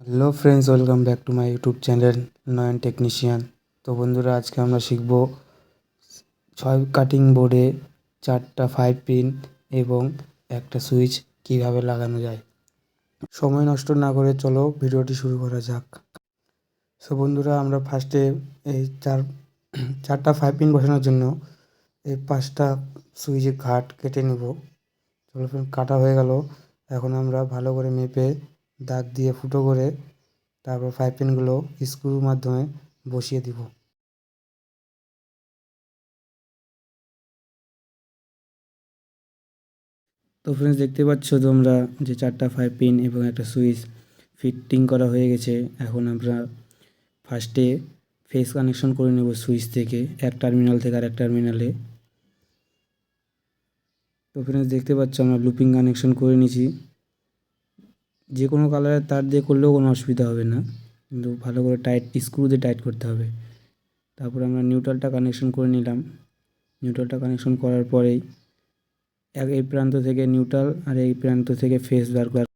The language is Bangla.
Hello friends, welcome back to my YouTube channel Nayan technician. তো বন্ধুরা, আজকে আমরা শিখব 6 কাটিং বোর্ডে 4টা 5 পিন এবং একটা সুইচ কিভাবে লাগানো যায়। সময় নষ্ট না করে চলো ভিডিওটি শুরু করা যাক। সো বন্ধুরা, আমরা ফার্স্টে এই 4টা 5 পিন বসানোর জন্য এই 5টা সুইচের ঘাট কেটে নেব। চলো ফ্রেন্ড, কাটা হয়ে গেল। এখন আমরা ভালো করে মেপে দাগ দিয়ে ফুটো করে তারপর 5 পিনগুলো স্ক্রুর মাধ্যমে বসিয়ে দিব। তো ফ্রেন্ডস, দেখতে পাচ্ছ তোমরা যে 4টা 5 পিন এবং একটা সুইচ ফিটিং করা হয়ে গেছে। এখন আমরা ফার্স্টে ফেস কানেকশন করে নেব সুইচ থেকে, এক টার্মিনাল থেকে আর এক টার্মিনালে। তো ফ্রেন্ডস, দেখতে পাচ্ছ আমরা লুপিং কানেকশন করে নিয়েছি। যে কোনো কালারের তার দিয়ে করলেও কোনো অসুবিধা হবে না, কিন্তু ভালো করে টাইট স্ক্রু দিয়ে টাইট করতে হবে। তারপর আমরা নিউট্রালটা কানেকশন করে নিলাম। নিউট্রালটা কানেকশন করার পরেই এই প্রান্ত থেকে নিউট্রাল আর এই প্রান্ত থেকে ফেস বার করা